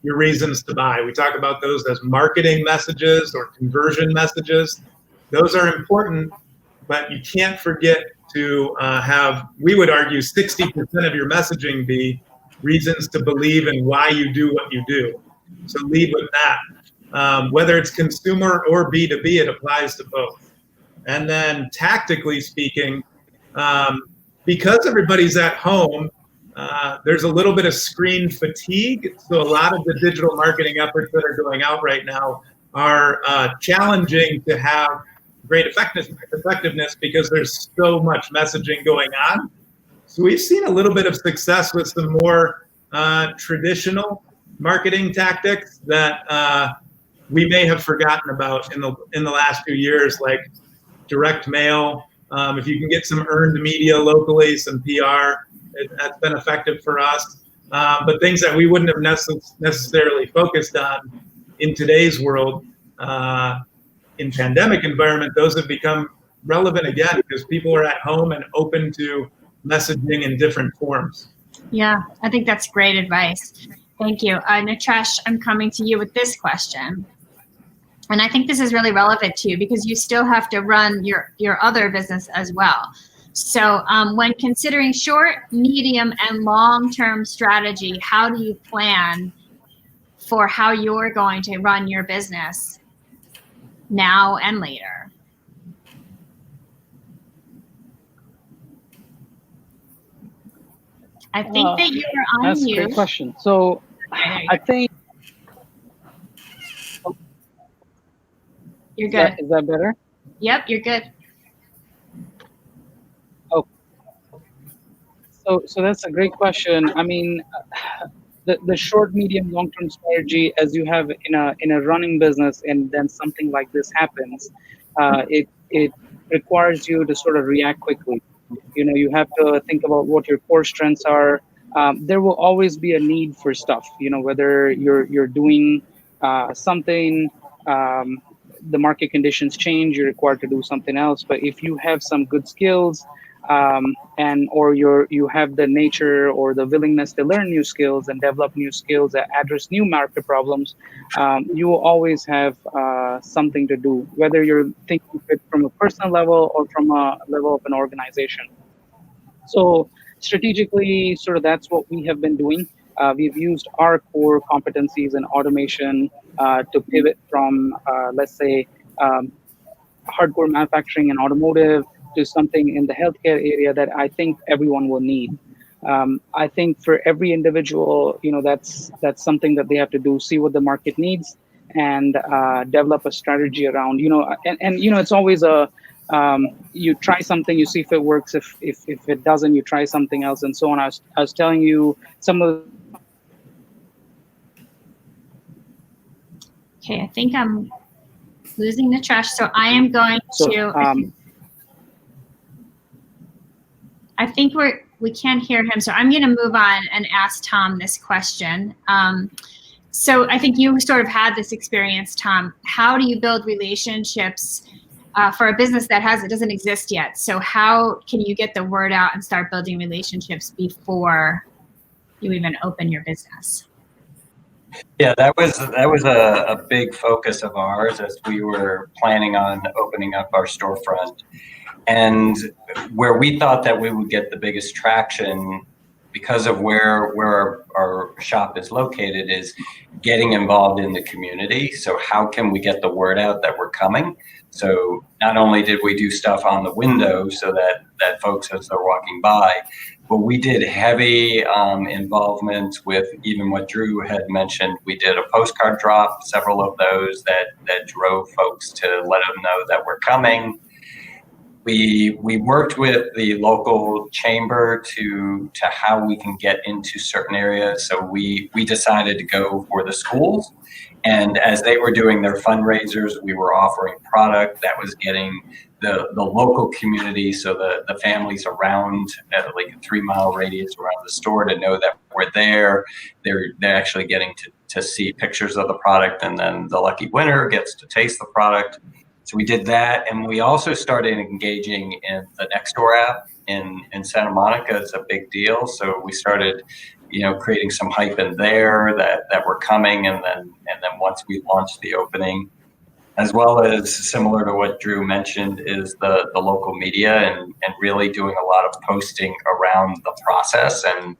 your reasons to buy. We talk about those as marketing messages or conversion messages. Those are important, but you can't forget to have, we would argue, 60% of your messaging be reasons to believe in why you do what you do. So lead with that. Whether it's consumer or B2B, it applies to both. And then tactically speaking, because everybody's at home, there's a little bit of screen fatigue. So a lot of the digital marketing efforts that are going out right now are challenging to have great effectiveness because there's so much messaging going on. So we've seen a little bit of success with some more traditional marketing tactics that we may have forgotten about in the last few years, like direct mail. If you can get some earned media locally, some PR, that's been effective for us. But things that we wouldn't have necessarily focused on in today's world, in pandemic environment, those have become relevant again because people are at home and open to messaging in different forms. Yeah, I think that's great advice. Thank you. Nitresh, I'm coming to you with this question. And I think this is really relevant to you because you still have to run your other business as well. So when considering short, medium, and long-term strategy, how do you plan for how you're going to run your business now and later? I think that you are on that's mute. a great question. So I think You're good. Is that better? Yep, you're good. Oh, so that's a great question. I mean, the short, medium, long-term strategy, as you have in a running business, and then something like this happens, it requires you to sort of react quickly. You have to think about what your core strengths are. There will always be a need for stuff. Whether you're doing something. The market conditions change, you're required to do something else. But if you have some good skills or you have the nature or the willingness to learn new skills and develop new skills that address new market problems, you will always have something to do, whether you're thinking of it from a personal level or from a level of an organization. So strategically, sort of that's what we have been doing. We've used our core competencies in automation to pivot from, let's say, hardcore manufacturing and automotive to something in the healthcare area that I think everyone will need. I think for every individual, that's something that they have to do, see what the market needs, and develop a strategy around, and it's always you try something, you see if it works. If it doesn't, you try something else, and so on. I was telling you some of the. Okay, I think I'm losing the trash, so I am going to. I think we can't hear him, so I'm going to move on and ask Tom this question. So I think you sort of had this experience, Tom. How do you build relationships for a business that doesn't exist yet? So how can you get the word out and start building relationships before you even open your business? Yeah, that was a big focus of ours as we were planning on opening up our storefront. And where we thought that we would get the biggest traction because of where our shop is located is getting involved in the community. So how can we get the word out that we're coming? So not only did we do stuff on the window so that folks as they're walking by, but we did heavy involvement with even what Drew had mentioned. We did a postcard drop, several of those that drove folks to let them know that we're coming. We worked with the local chamber to how we can get into certain areas. So we decided to go for the schools. And as they were doing their fundraisers, we were offering product that was getting the local community, so the families around like a 3-mile radius around the store to know that we're there. They're actually getting to see pictures of the product, and then the lucky winner gets to taste the product. So we did that, and we also started engaging in the Nextdoor app in Santa Monica. It's a big deal. So we started, creating some hype in there that we're coming, and then once we launched the opening, as well as similar to what Drew mentioned, is the local media and really doing a lot of posting around the process and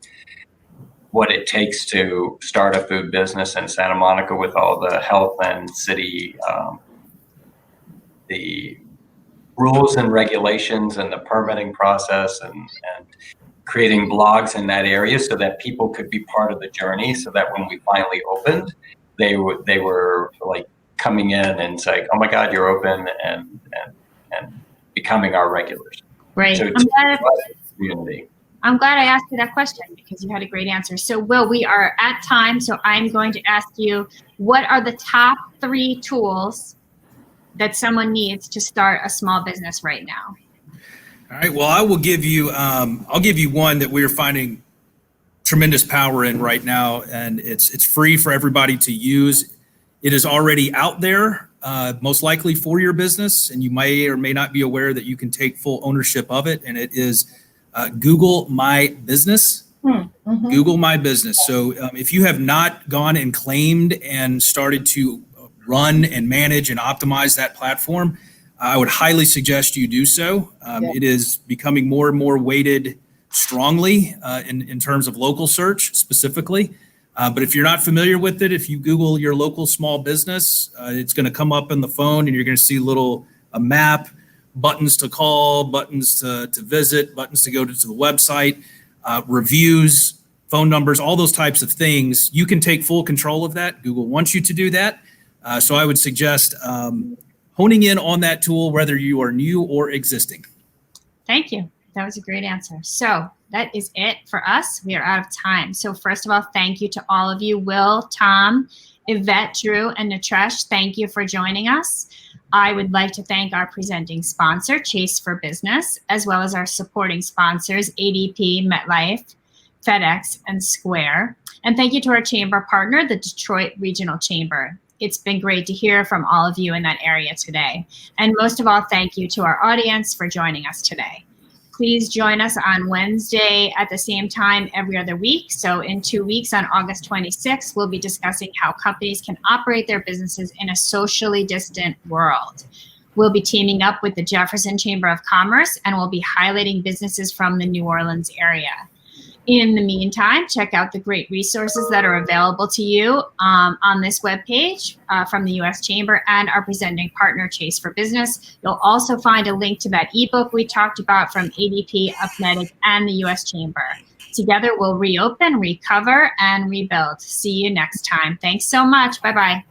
what it takes to start a food business in Santa Monica with all the health and city the rules and regulations and the permitting process and creating blogs in that area so that people could be part of the journey, so that when we finally opened, they were like coming in and saying, "Oh my God, you're open," and becoming our regulars. Right. So I'm glad I asked you that question because you had a great answer. So Will, we are at time, so I'm going to ask you, what are the top 3 tools that someone needs to start a small business right now? All right. Well, I will give you. I'll give you one that we're finding tremendous power in right now, and it's free for everybody to use. It is already out there, most likely for your business, and you may or may not be aware that you can take full ownership of it. And it is Google My Business. Mm-hmm. Google My Business. So if you have not gone and claimed and started to run and manage and optimize that platform, I would highly suggest you do so. It is becoming more and more weighted strongly in terms of local search specifically. But if you're not familiar with it, if you Google your local small business, it's going to come up in the phone and you're going to see a map, buttons to call, buttons to visit, buttons to go to the website, reviews, phone numbers, all those types of things. You can take full control of that. Google wants you to do that. So I would suggest honing in on that tool, whether you are new or existing. Thank you. That was a great answer. So that is it for us. We are out of time. So first of all, thank you to all of you. Will, Tom, Yvette, Drew, and Natresh, thank you for joining us. I would like to thank our presenting sponsor, Chase for Business, as well as our supporting sponsors, ADP, MetLife, FedEx, and Square. And thank you to our chamber partner, the Detroit Regional Chamber. It's been great to hear from all of you in that area today. And most of all, thank you to our audience for joining us today. Please join us on Wednesday at the same time every other week. So in 2 weeks on August 26th, we'll be discussing how companies can operate their businesses in a socially distant world. We'll be teaming up with the Jefferson Chamber of Commerce, and we'll be highlighting businesses from the New Orleans area. In the meantime, check out the great resources that are available to you on this webpage from the U.S. Chamber and our presenting partner, Chase for Business. You'll also find a link to that ebook we talked about from ADP, Upnetic, and the U.S. Chamber. Together we'll reopen, recover, and rebuild. See you next time. Thanks so much. Bye-bye.